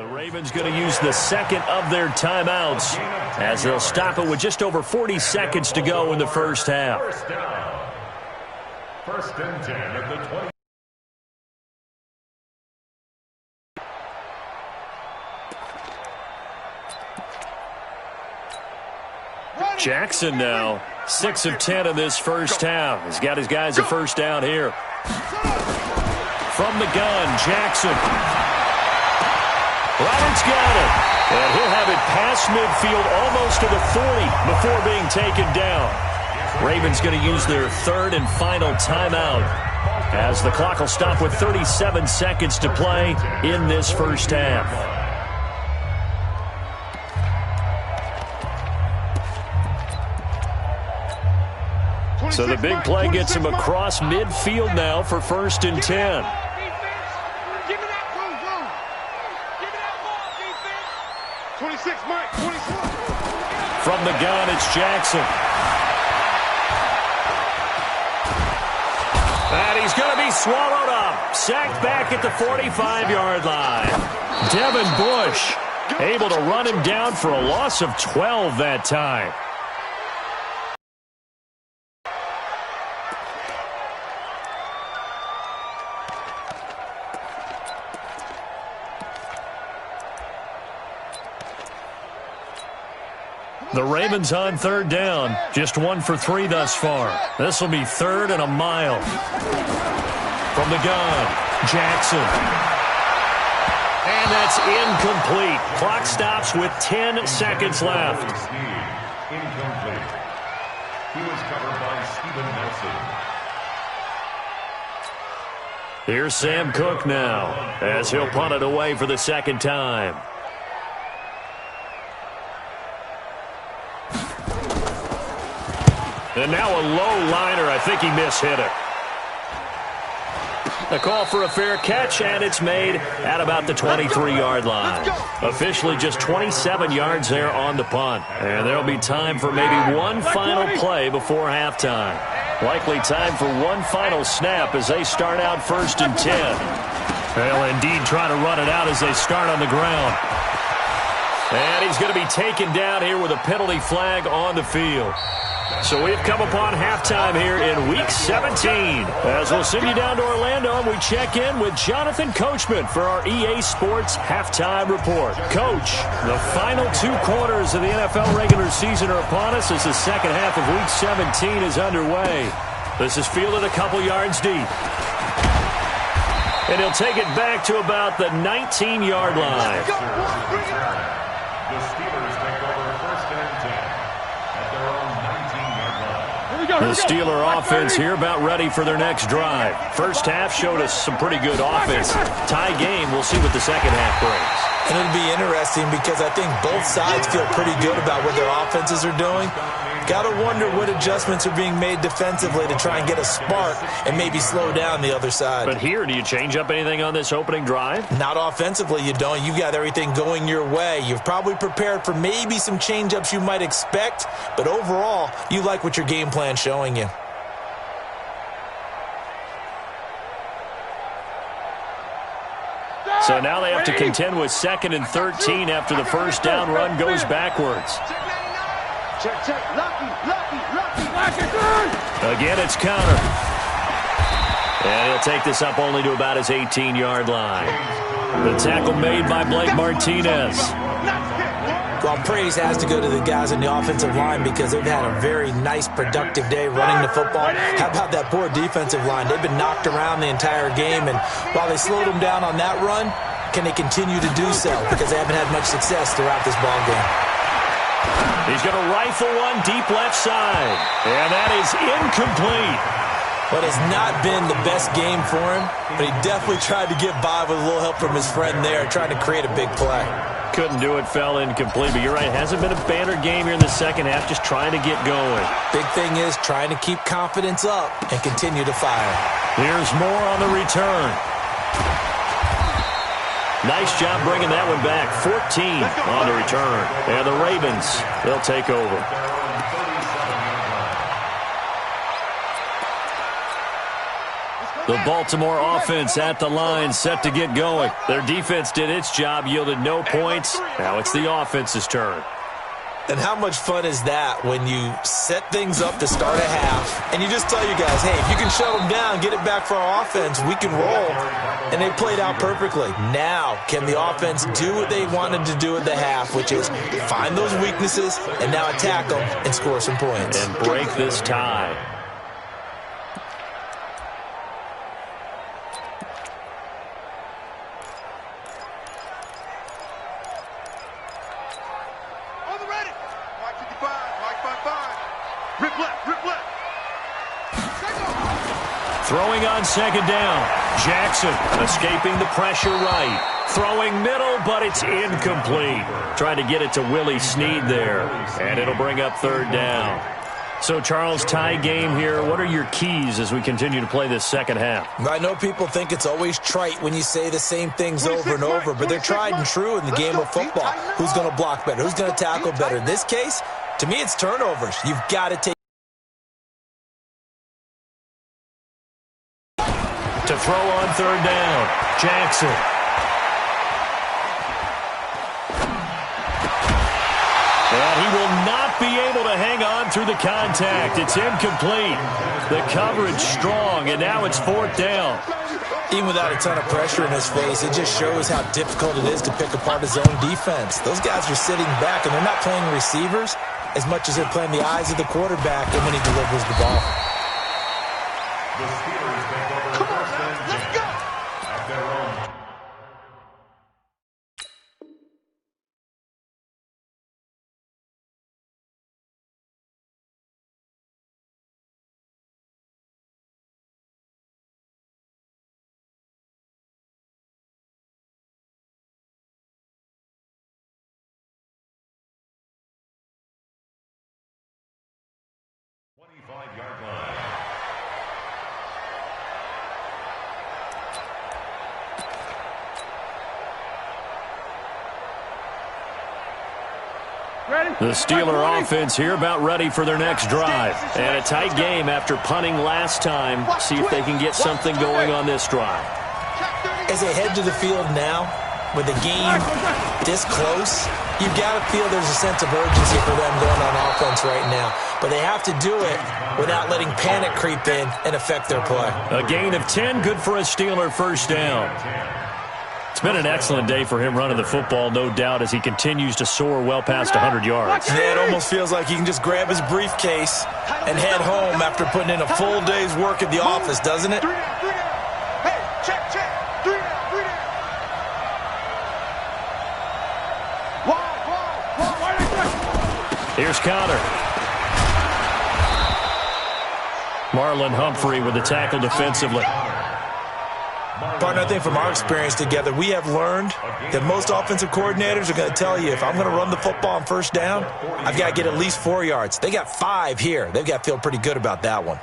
The Ravens going to use the second of their timeouts as they'll stop it with just over 40 seconds to go in the first half. First down. First and 10 at the 20. Jackson now, 6 of 10 in this first half. He's got his guys a first down here. From the gun, Jackson. Roberts got it. And he'll have it past midfield almost to the 40 before being taken down. Ravens going to use their third and final timeout as the clock will stop with 37 seconds to play in this first half. So the big play gets him across midfield now for first and 10. From the gun, it's Jackson. And he's going to be swallowed up. Sacked back at the 45-yard line. Devin Bush able to run him down for a loss of 12 that time. The Ravens on third down. Just 1 for 3 thus far. This will be third and a mile. From the gun, Jackson. And that's incomplete. Clock stops with 10 seconds left. Incomplete. He was covered by Steven Nelson. Here's Sam Cook now as he'll punt it away for the second time. And now a low liner. I think he mishit it. A call for a fair catch, and it's made at about the 23-yard line. Officially just 27 yards there on the punt. And there'll be time for maybe one final play before halftime. Likely time for one final snap as they start out first and 10. They'll indeed try to run it out as they start on the ground. And he's going to be taken down here with a penalty flag on the field. So we've come upon halftime here in Week 17. As we'll send you down to Orlando, and we check in with Jonathan Coachman for our EA Sports Halftime Report. Coach, the final 2 quarters of the NFL regular season are upon us as the second half of Week 17 is underway. This is fielded a couple yards deep. And he'll take it back to about the 19-yard line. The Steelers take over first and 10 at their own 19-yard line. The Steeler offense here about ready for their next drive. First half showed us some pretty good offense. Tie game, we'll see what the second half brings. And it'll be interesting because I think both sides feel pretty good about what their offenses are doing. Got to wonder what adjustments are being made defensively to try and get a spark and maybe slow down the other side. But here, do you change up anything on this opening drive? Not offensively, you don't. You've got everything going your way. You've probably prepared for maybe some change-ups you might expect, but overall, you like what your game plan's showing you. So now they have to contend with 2nd and 13 after the first down run goes backwards. Again, it's counter. And he'll take this up only to about his 18-yard line. The tackle made by Blake Martinez. Well, praise has to go to the guys in the offensive line because they've had a very nice, productive day running the football. How about that poor defensive line? They've been knocked around the entire game, and while they slowed them down on that run, can they continue to do so? Because they haven't had much success throughout this ball game. He's going to rifle one deep left side, and that is incomplete. But it's not been the best game for him, but he definitely tried to get by with a little help from his friend there, trying to create a big play. Couldn't do it, fell incomplete, but you're right, it hasn't been a banner game here in the second half, just trying to get going. Big thing is trying to keep confidence up and continue to fire. Here's more on the return. Nice job bringing that one back. 14 on the return. And the Ravens, they'll take over. The Baltimore offense at the line, set to get going. Their defense did its job, yielded no points. Now it's the offense's turn. And how much fun is that when you set things up to start a half, and you just tell you guys, hey, if you can shut them down, get it back for our offense, we can roll. And they played out perfectly. Now, can the offense do what they wanted to do at the half, which is find those weaknesses and now attack them and score some points. And break this tie. Throwing on second down. Jackson escaping the pressure right. Throwing middle, but it's incomplete. Trying to get it to Willie Snead there. And it'll bring up third down. So, Charles, tie game here. What are your keys as we continue to play this second half? I know people think it's always trite when you say the same things over and over, but they're tried and true in the game of football. Who's going to block better? Who's going to tackle better? In this case, to me, it's turnovers. You've got to take to throw on third down. Jackson. And he will not be able to hang on through the contact. It's incomplete. The coverage strong, and now it's fourth down. Even without a ton of pressure in his face, it just shows how difficult it is to pick apart his own defense. Those guys are sitting back, and they're not playing receivers as much as they're playing the eyes of the quarterback and when he delivers the ball. The Steelers take over first and 10 at their own. Yard line. The Steeler offense here about ready for their next drive. And a tight game after punting last time. See if they can get something going on this drive. As they head to the field now, with the game this close, you've got to feel there's a sense of urgency for them going on offense right now. But they have to do it without letting panic creep in and affect their play. A gain of 10, good for a Steeler first down. It's been an excellent day for him running the football, no doubt, as he continues to soar well past 100 yards. Yeah, it almost feels like he can just grab his briefcase and head home after putting in a full day's work at the office, doesn't it? Here's Connor. Marlon Humphrey with the tackle defensively. Partner, I think from our experience together, we have learned that most offensive coordinators are going to tell you, if I'm going to run the football on first down, I've got to get at least 4 yards. They got 5 here. They've got to feel pretty good about that one.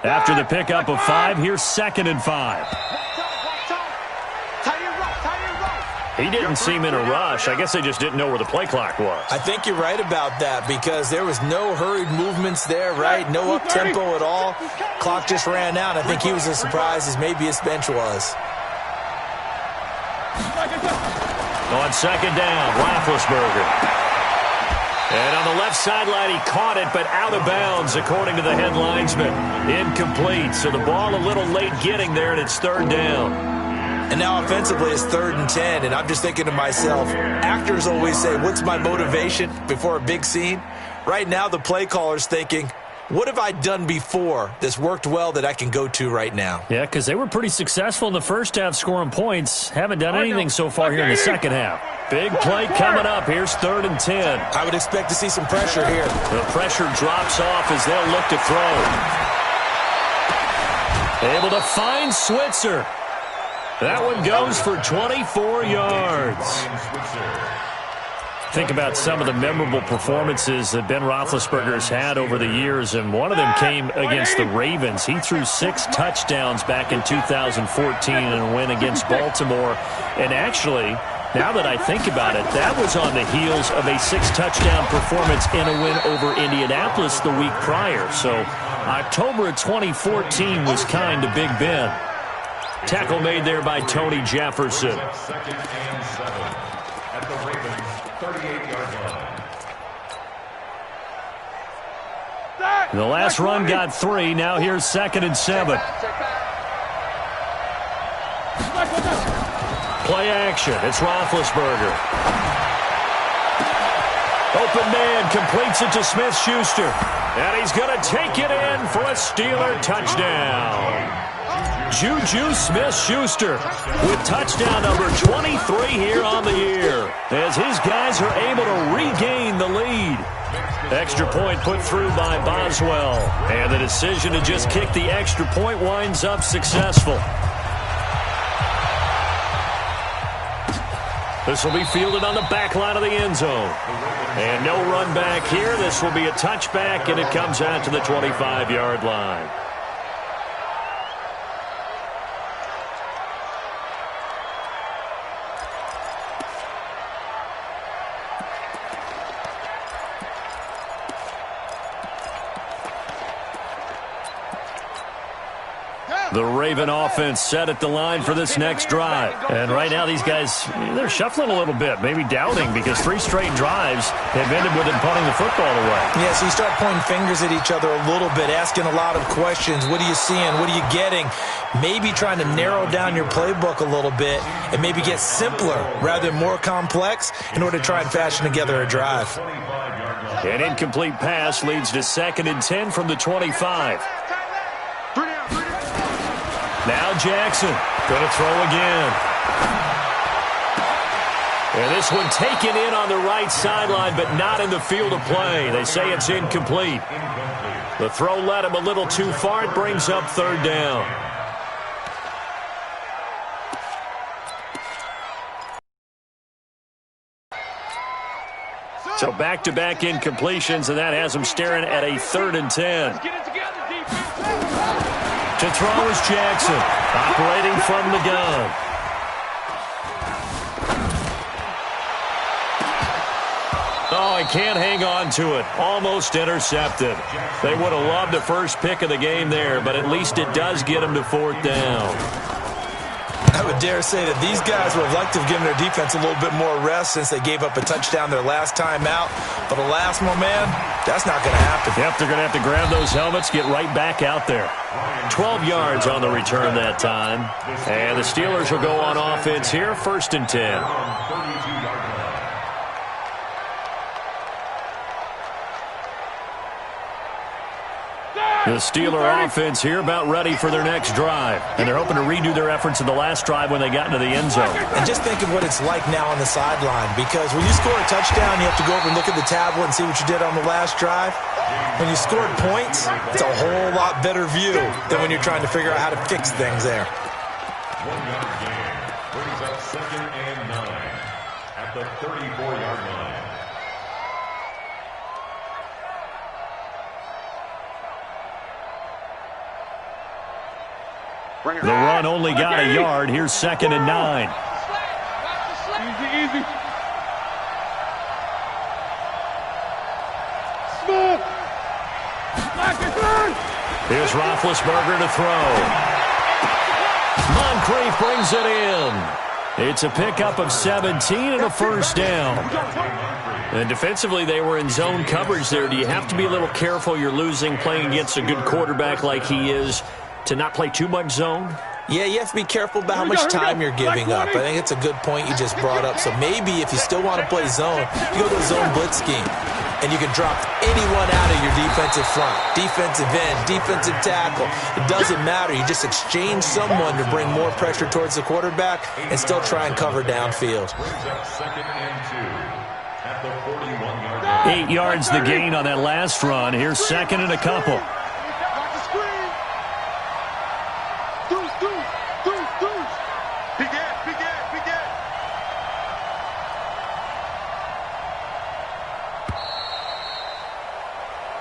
After the pickup of 5, here's 2nd and 5. He didn't seem in a rush. I guess they just didn't know where the play clock was. I think you're right about that because there was no hurried movements there, right? No up-tempo at all. Clock just ran out. I think he was as surprised as maybe his bench was. On second down, Roethlisberger. And on the left sideline, he caught it, but out of bounds, according to the head linesman. Incomplete, so the ball a little late getting there, and it's third down. And now offensively, it's 3rd and 10, and I'm just thinking to myself, actors always say, what's my motivation before a big scene? Right now, the play caller's thinking, what have I done before that's worked well that I can go to right now? Yeah, because they were pretty successful in the first half scoring points. Haven't done anything so far here in the second half. Big play coming up. Here's 3rd and 10. I would expect to see some pressure here. The pressure drops off as they'll look to throw. Able to find Switzer. That one goes for 24 yards. Think about some of the memorable performances that Ben Roethlisberger's had over the years, and one of them came against the Ravens. He threw 6 touchdowns back in 2014 in a win against Baltimore. And actually, now that I think about it, that was on the heels of a 6-touchdown performance in a win over Indianapolis the week prior. So October of 2014 was kind to Big Ben. Tackle made there by Tony Jefferson. Second and 7 at the Ravens 38-yard line. The last run got 3. Now here's 2nd and 7. Play action. It's Roethlisberger. Open man completes it to Smith-Schuster. And he's going to take it in for a Steeler touchdown. Juju Smith-Schuster with touchdown number 23 here on the year, as his guys are able to regain the lead. Extra point put through by Boswell, and the decision to just kick the extra point winds up successful. This will be fielded on the back line of the end zone. And no run back here. This will be a touchback, and it comes out to the 25-yard line. The Raven offense set at the line for this next drive. And right now these guys, they're shuffling a little bit, maybe doubting, because 3 straight drives have ended with them punting the football away. Yeah, so you start pointing fingers at each other a little bit, asking a lot of questions. What are you seeing? What are you getting? Maybe trying to narrow down your playbook a little bit and maybe get simpler rather than more complex in order to try and fashion together a drive. An incomplete pass leads to 2nd and 10 from the 25. Now Jackson going to throw again. And this one taken in on the right sideline, but not in the field of play. They say it's incomplete. The throw led him a little too far. It brings up 3rd down. So back-to-back incompletions, and that has him staring at a 3rd and 10. To throw is Jackson, operating from the gun. Oh, he can't hang on to it. Almost intercepted. They would have loved the first pick of the game there, but at least it does get him to 4th down. I would dare say that these guys would have liked to have given their defense a little bit more rest since they gave up a touchdown their last time out. But alas, my man, that's not going to happen. Yep, they're going to have to grab those helmets, get right back out there. 12 yards on the return that time. And the Steelers will go on offense here, 1st and 10. The Steeler offense here about ready for their next drive. And they're hoping to redo their efforts in the last drive when they got into the end zone. And just think of what it's like now on the sideline, because when you score a touchdown, you have to go over and look at the tablet and see what you did on the last drive. When you scored points, it's a whole lot better view than when you're trying to figure out how to fix things there. 1-yard gain brings up 2nd and 9 at the 34-yard line. The run only got a yard. Here's 2nd and 9. Easy. Here's Roethlisberger to throw. Moncrief brings it in. It's a pickup of 17 and a 1st down. And defensively, they were in zone coverage there. Do you have to be a little careful? You're losing playing against a good quarterback like he is, to not play too much zone? Yeah, you have to be careful about how much time you're giving up. I think it's a good point you just brought up. So maybe if you still want to play zone, you go to a zone blitz scheme. And you can drop anyone out of your defensive front, defensive end, defensive tackle. It doesn't matter. You just exchange someone to bring more pressure towards the quarterback and still try and cover downfield. 8 yards the gain on that last run. Here's 2nd and a couple.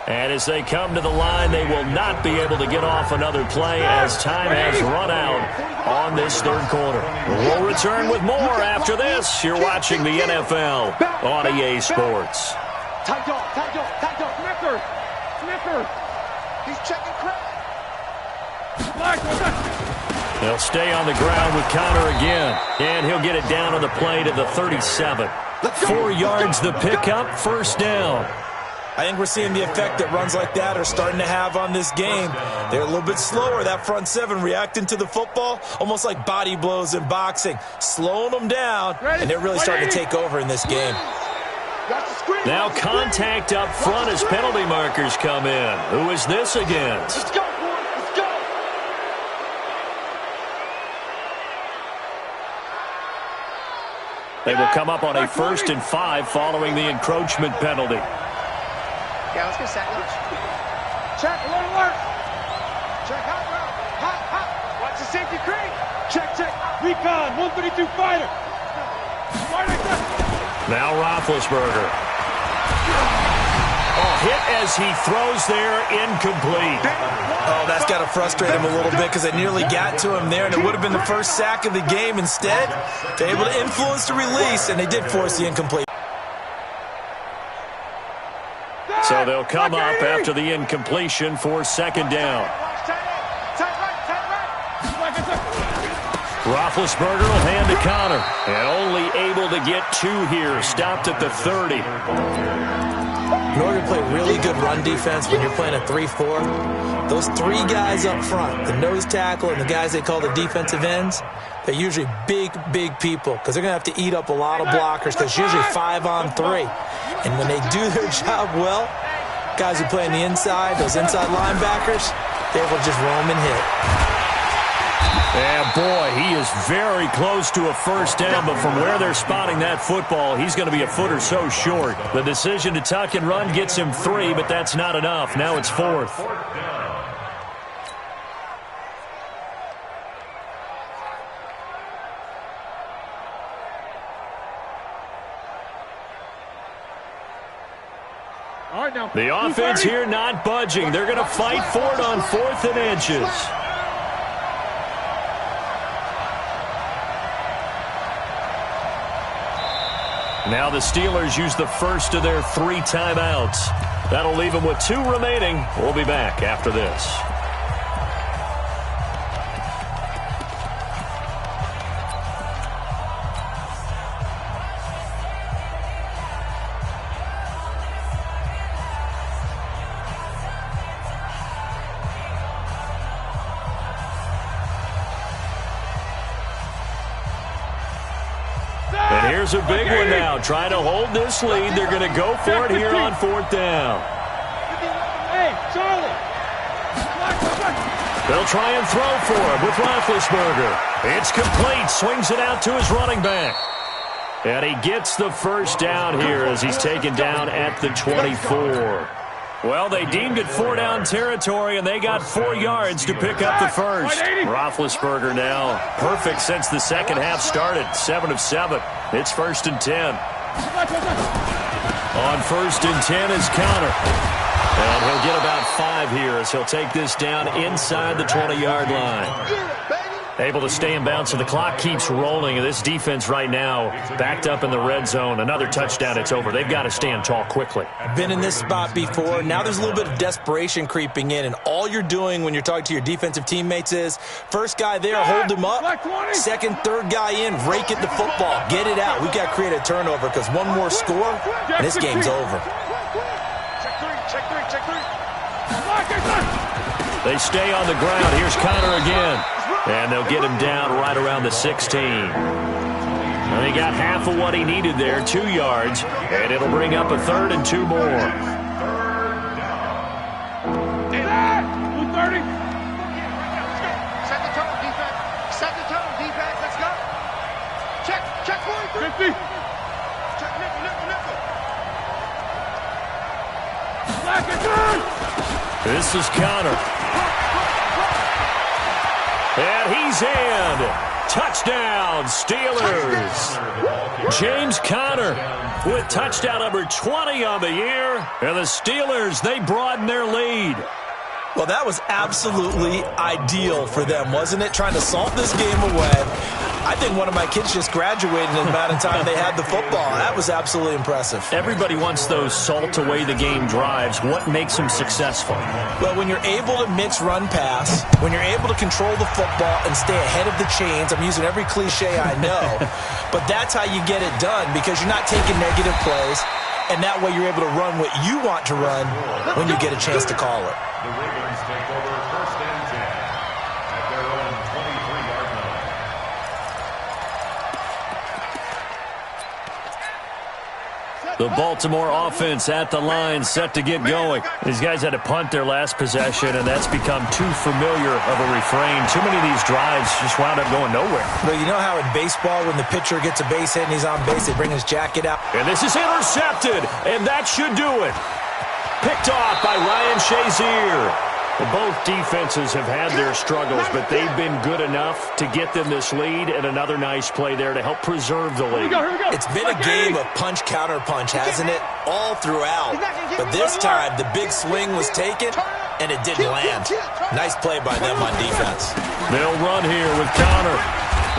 And as they come to the line, they will not be able to get off another play as time has run out on this third quarter. We'll return with more after this. You're watching the NFL on EA Sports. Tight dog. Snicker. He's checking crack. They'll stay on the ground with Connor again. And he'll get it down on the play to the 37. 4 yards the pickup, first down. I think we're seeing the effect that runs like that are starting to have on this game. They're a little bit slower, that front seven, reacting to the football, almost like body blows in boxing, slowing them down, and they're really starting to take over in this game. Now contact up front as penalty markers come in. Who is this against? Let's go, boys. Let's go. They will come up on a 1st and 5 following the encroachment penalty. Yeah, let's get sack lunch. Check, alert. Check, hot. Watch the safety crane. Check. Recon, 132 fighter. Now Roethlisberger. Oh, hit as he throws there, incomplete. Oh, that's got to frustrate him a little bit because they nearly got to him there, and it would have been the first sack of the game. Instead, they're able to influence the release, and they did force the incomplete. So they'll come up after the incompletion for 2nd down. Roethlisberger will hand to Connor. And only able to get 2 here. Stopped at the 30. In order to play really good run defense when you're playing a 3-4, those 3 guys up front, the nose tackle and the guys they call the defensive ends, they're usually big people because they're going to have to eat up a lot of blockers because it's usually 5-on-3. And when they do their job well, guys who play on the inside, those inside linebackers, they will just roam and hit. And boy, he is very close to a first down, but from where they're spotting that football, he's going to be a foot or so short. The decision to tuck and run gets him 3, but that's not enough. Now it's 4th. The offense here not budging. They're going to fight for it on 4th and inches. Now the Steelers use the first of their 3 timeouts. That'll leave them with 2 remaining. We'll be back after this. Here's a big one now. Trying to hold this lead. They're going to go for it here on 4th down. Hey, Charlie. They'll try and throw for him with Roethlisberger. It's complete. Swings it out to his running back. And he gets the first down here as he's taken down at the 24. Well, they deemed it 4-down territory, and they got 4 yards to pick up the first. Roethlisberger now perfect since the second half started. 7 of 7. It's 1st and 10. On 1st and 10 is Connor. And he'll get about 5 here as he'll take this down inside the 20-yard line. Able to stay in bounds, and the clock keeps rolling. And this defense right now backed up in the red zone. Another touchdown, it's over. They've got to stand tall quickly. Been in this spot before. Now there's a little bit of desperation creeping in, and all you're doing when you're talking to your defensive teammates is first guy there, hold him up. Second, third guy in, rake at the football. Get it out. We've got to create a turnover because one more score, and this game's over. Check three. They stay on the ground. Here's Connor again. And they'll get him down right around the 16. And he got half of what he needed there, 2 yards. And it'll bring up a 3rd and 2 more. 230. Set the tone, defense. Let's go. Check 43. 50. Check nickel. Black and turn. This is Connor. And he's in. Touchdown, Steelers. James Conner with touchdown number 20 on the year. And the Steelers, they broaden their lead. Well, that was absolutely ideal for them, wasn't it? Trying to salt this game away. I think one of my kids just graduated in the amount of time they had the football. That was absolutely impressive. Everybody wants those salt-away-the-game drives. What makes them successful? Well, when you're able to mix run-pass, when you're able to control the football and stay ahead of the chains, I'm using every cliche I know, but that's how you get it done because you're not taking negative plays, and that way you're able to run what you want to run when you get a chance to call it. The Ravens take over 1st and 10 at their own 23-yard line. The Baltimore offense at the line, set to get going. These guys had to punt their last possession, and that's become too familiar of a refrain. Too many of these drives just wound up going nowhere. Well, you know how in baseball, when the pitcher gets a base hit and he's on base, they bring his jacket out? And this is intercepted, and that should do it. Picked off by Ryan Shazier. Both defenses have had their struggles, but they've been good enough to get them this lead, and another nice play there to help preserve the lead. It's been a game of punch-counter-punch, hasn't it? All throughout. But this time, the big swing was taken, and it didn't land. Nice play by them on defense. They'll run here with Conner.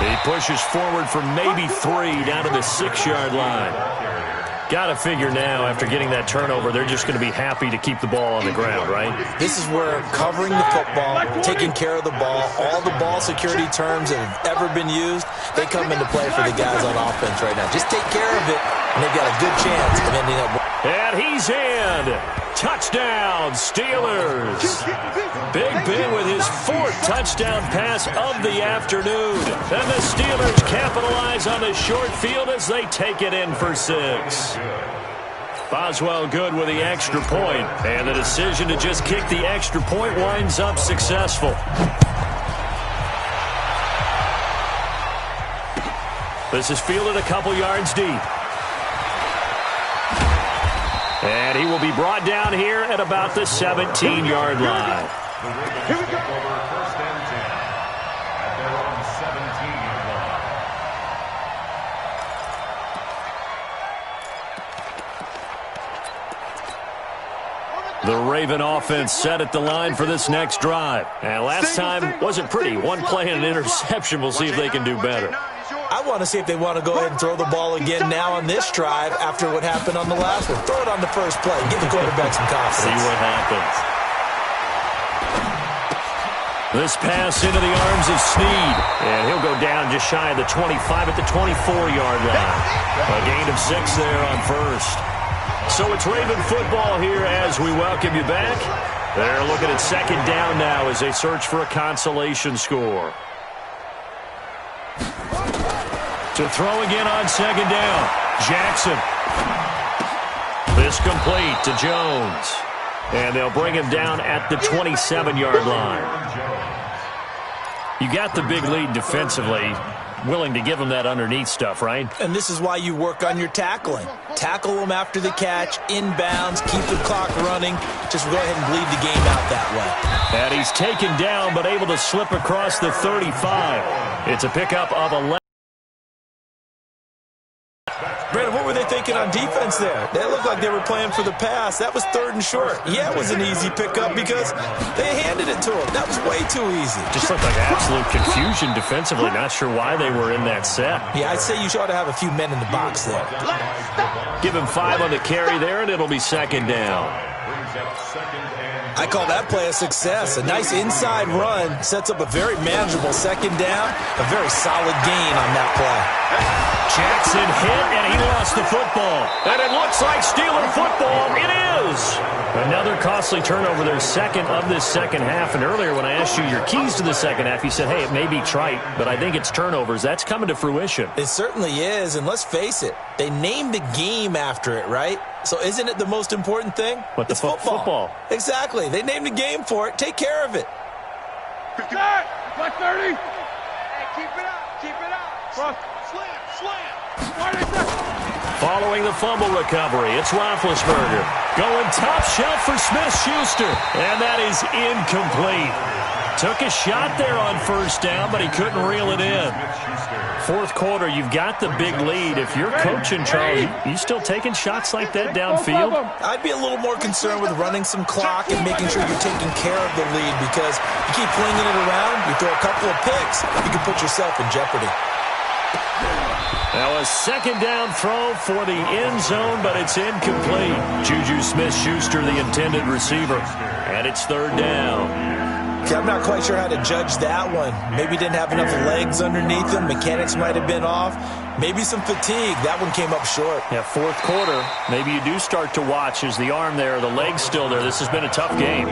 He pushes forward for maybe 3 down to the 6-yard line. Got to figure now, after getting that turnover, they're just going to be happy to keep the ball on the ground, right? This is where covering the football, taking care of the ball, all the ball security terms that have ever been used, they come into play for the guys on offense right now. Just take care of it, and they've got a good chance of ending up. And he's in. Touchdown, Steelers. Big Ben with his 4th touchdown pass of the afternoon. And the Steelers capitalize on the short field as they take it in for 6. Boswell good with the extra point, and the decision to just kick the extra point winds up successful. This is fielded a couple yards deep. And he will be brought down here at about the 17-yard line. The Ravens take over 1st and 10 at their own 17-yard line. The Raven offense set at the line for this next drive. And last time wasn't pretty. One play and an interception. We'll see if they can do better. I want to see if they want to go ahead and throw the ball again now on this drive after what happened on the last one. Throw it on the first play. Give the quarterback some confidence. See what happens. This pass into the arms of Snead. And he'll go down just shy of the 25 at the 24-yard line. A gain of 6 there on first. So it's Raven football here as we welcome you back. They're looking at 2nd down now as they search for a consolation score. To throw again on 2nd down. Jackson. This complete to Jones. And they'll bring him down at the 27-yard line. You got the big lead defensively. Willing to give them that underneath stuff, right? And this is why you work on your tackling. Tackle them after the catch, inbounds, keep the clock running. Just go ahead and bleed the game out that way. And he's taken down but able to slip across the 35. It's a pickup of 11. Brandon, what were they thinking on defense there? They looked like they were playing for the pass. That was 3rd and short. Yeah, it was an easy pickup because they handed it to him. That was way too easy. Just looked like absolute confusion defensively. Not sure why they were in that set. Yeah, I'd say you ought to have a few men in the box there. Give him 5 on the carry there, and it'll be 2nd down. I call that play a success. A nice inside run sets up a very manageable 2nd down. A very solid gain on that play. Jackson hit, and he lost the football. And it looks like Steeler football. It is. Another costly turnover, their 2nd of this 2nd half. And earlier when I asked you your keys to the 2nd half, you said, hey, it may be trite, but I think it's turnovers. That's coming to fruition. It certainly is, and let's face it, they named the game after it, right? So isn't it the most important thing? What, the football? Exactly. They named the game for it. Take care of it. Back 30. Hey, keep it up. Keep it up. Slam. Following the fumble recovery, it's Roethlisberger. Going top shelf for Smith-Schuster. And that is incomplete. Took a shot there on first down, but he couldn't reel it in. Fourth quarter, you've got the big lead. If you're coaching, Charles, you still taking shots like that downfield? I'd be a little more concerned with running some clock and making sure you're taking care of the lead, because you keep flinging it around, you throw a couple of picks, you can put yourself in jeopardy. Now a second down throw for the end zone, but it's incomplete. Juju Smith-Schuster, the intended receiver, and it's third down. I'm not quite sure how to judge that one. Maybe didn't have enough legs underneath him. Mechanics might have been off. Maybe some fatigue. That one came up short. Yeah, fourth quarter, maybe you do start to watch as the arm there, the leg's still there. This has been a tough game.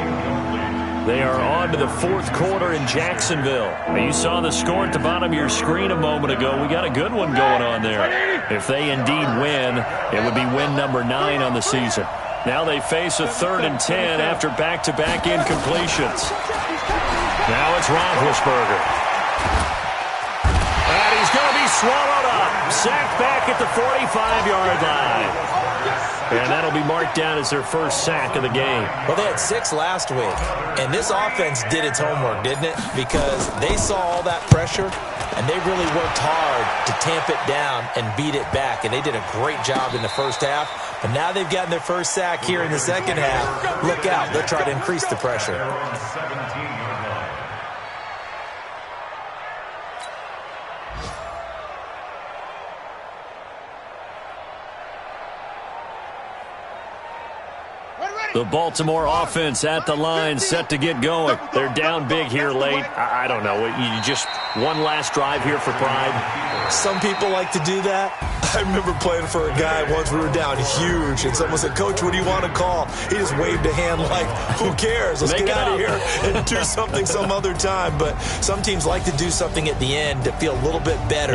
They are on to the fourth quarter in Jacksonville. You saw the score at the bottom of your screen a moment ago. We got a good one going on there. If they indeed win, it would be win number 9 on the season. Now they face a 3rd and 10 after back-to-back incompletions. Now it's Roethlisberger. And he's going to be swallowed up. Sacked back at the 45-yard line. And that'll be marked down as their first sack of the game. Well, they had 6 last week, and this offense did its homework, didn't it? Because they saw all that pressure, and they really worked hard to tamp it down and beat it back. And they did a great job in the first half. But now they've gotten their first sack here in the second half. Look out. They'll try to increase the pressure. The Baltimore offense at the line, set to get going. They're down big here late. I don't know. You just one last drive here for pride. Some people like to do that. I remember playing for a guy once. We were down huge, and someone said, "Coach, what do you want to call?" He just waved a hand like, "Who cares? Let's get out of here and do something some other time." But some teams like to do something at the end to feel a little bit better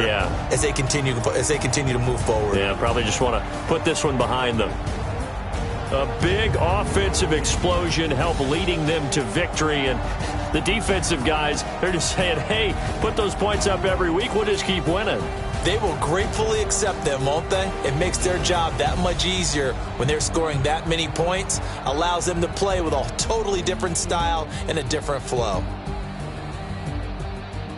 as they continue to move forward. Yeah, probably just want to put this one behind them. A big offensive explosion helped leading them to victory, and the defensive guys, they're just saying, hey, put those points up every week, we'll just keep winning. They will gratefully accept them, won't they? It makes their job that much easier when they're scoring that many points, allows them to play with a totally different style and a different flow.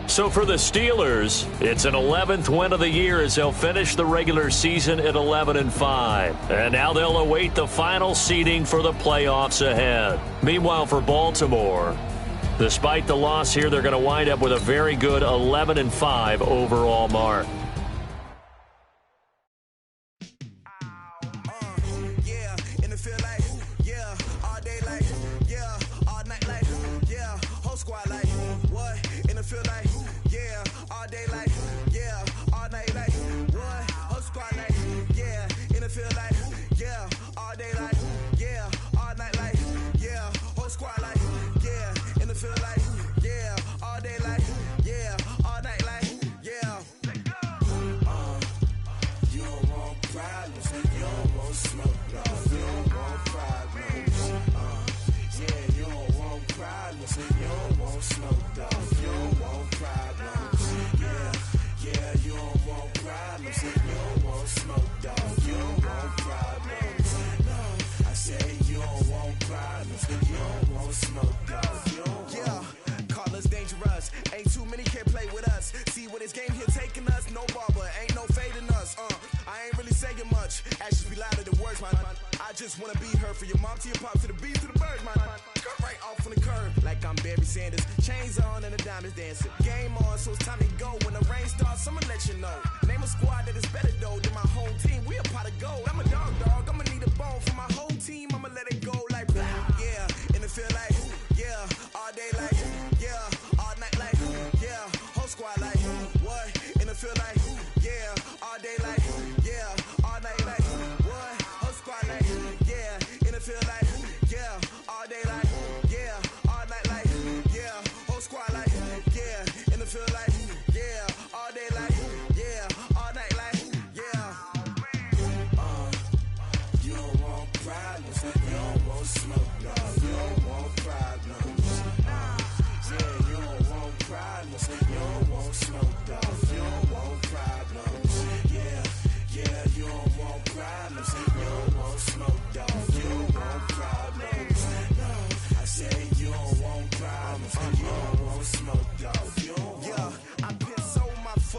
So for the Steelers, it's an 11th win of the year as they'll finish the regular season at 11-5. And now they'll await the final seeding for the playoffs ahead. Meanwhile, for Baltimore, despite the loss here, they're going to wind up with a very good 11-5 overall mark.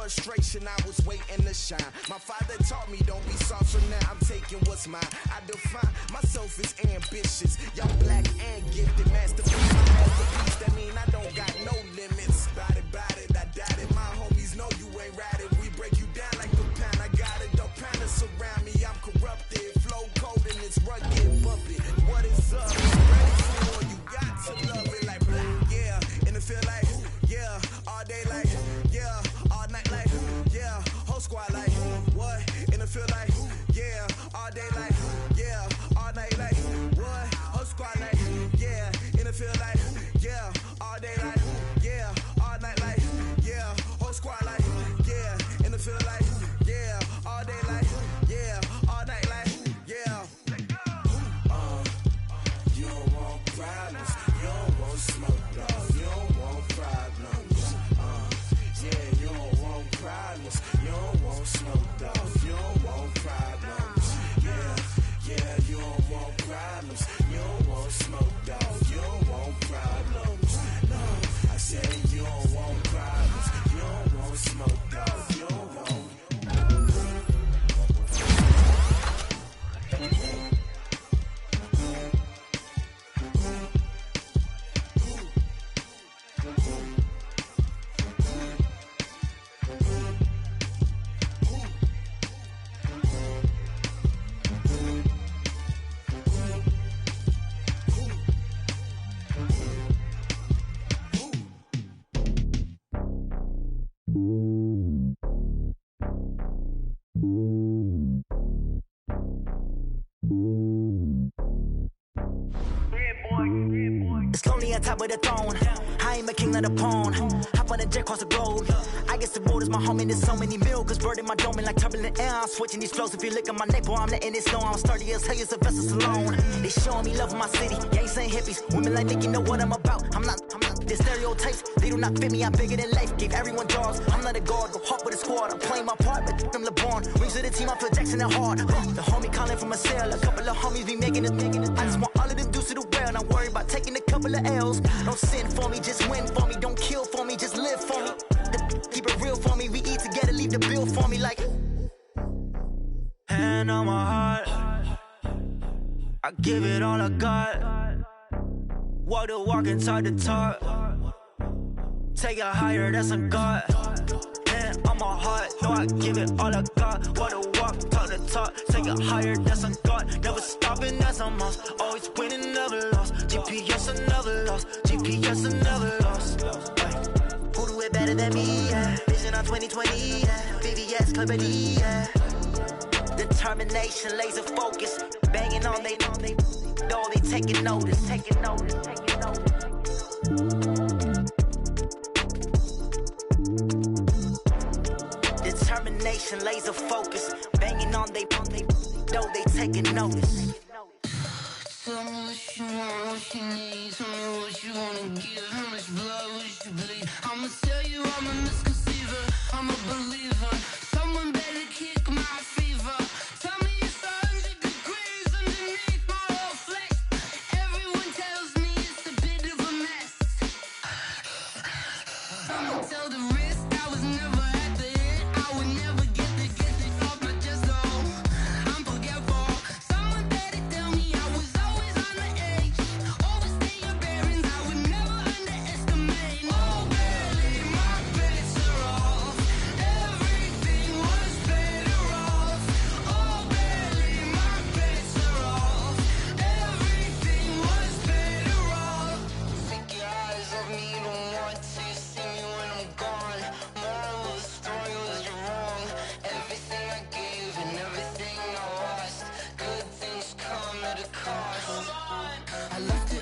frustration, I was waiting to shine. My father taught me don't be soft, so now I'm taking what's mine. I define myself as ambitious, young, black, and gifted. Masterpiece, masterpiece, that mean I don't got no limits. Bout it, I doubt it. My homies know you ain't ratted. We break you down like the pound. I got it, don't pound it surround me. I'm corrupted, flow cold and it's rugged, bumpy. What is up? Ready for you got to love it like black, yeah. And it feel like, yeah, all day like, yeah, all night like, yeah, whole squad like, what? And it feel like, yeah, all day like, yeah, all night like, what? Whole squad like, yeah, and it feel like, yeah, all day like, yeah, all night like, yeah, whole squad like, yeah, and it feel like, yeah, all day like, yeah, all night like, yeah. You don't want problems, you don't want smoke, dog, you don't want problems. Yeah, you don't want problems, you don't want smoke, dog, you don't want problems. Yeah, you don't want problems, you don't want smoke, dog, you don't want problems. No, I said you don't want problems, you don't want smoke, dog, you don't want. It's lonely on top of the throne. I ain't a king of the pawn. Hop on a jet across the road. I guess the road is my home and there's so many milkers bird in my dome and like turbulent air. I'm switching these flows. If you look at my neck, boy, I'm letting it snow. I'm sturdy as hell, it's a vessel alone. They showing me love in my city. Gangs ain't hippies. Women like Nick, you know what I'm about. I'm not. The stereotypes, they do not fit me. I'm bigger than life. Gave everyone jobs. I'm not a guard. Go hard with a squad. I'm playing my part, but I'm LeBron. Rings of the team, I feel Jackson and hard. The homie calling from a cell. A couple of homies be making it. I just want all of them dudes to do well. Not worry about taking a couple of L's. Don't sin for me, just win for me. Don't kill for me, just live for me. Keep it real for me. We eat together, leave the bill for me like. Hand on my heart, I give it all I got. Walk the walk and talk the talk. Take it higher, that's a God. Hand on my heart, no, I give it all I got. Walk the walk, talk the talk. Take it higher, that's a God. Never stopping, that's a must. Always winning, never lost. GPS, I never lost. GPS, I never lost. Who do it better than me? Yeah. Vision on 2020, yeah. VVS, Clarity, yeah. Determination, laser focus. Banging on they know they taking notice. Determination, laser focus. Banging on they know they taking notice. Tell me what you want, what you need. Tell me what you wanna give. How much blood would you bleed? I'ma tell you I'm a misconceiver. I'm a believer. Someone better kick my fever. Tell me it's 100 degrees underneath my whole flesh. Everyone tells me it's a bit of a mess. I'ma tell the risk I was never at the end. I would never get it off my chest. Oh, I'm forgetful. Someone better tell me I was always on the edge. Overstay your bearings, I would never underestimate. Oh, barely my bets are off. Everything was better off. Oh, barely my bets are off. Everything was better off. Take your eyes off me, you don't want to see me when I'm gone. Moral of the story was you're wrong. Everything I gave and everything I lost. Good things come at a cost. I left it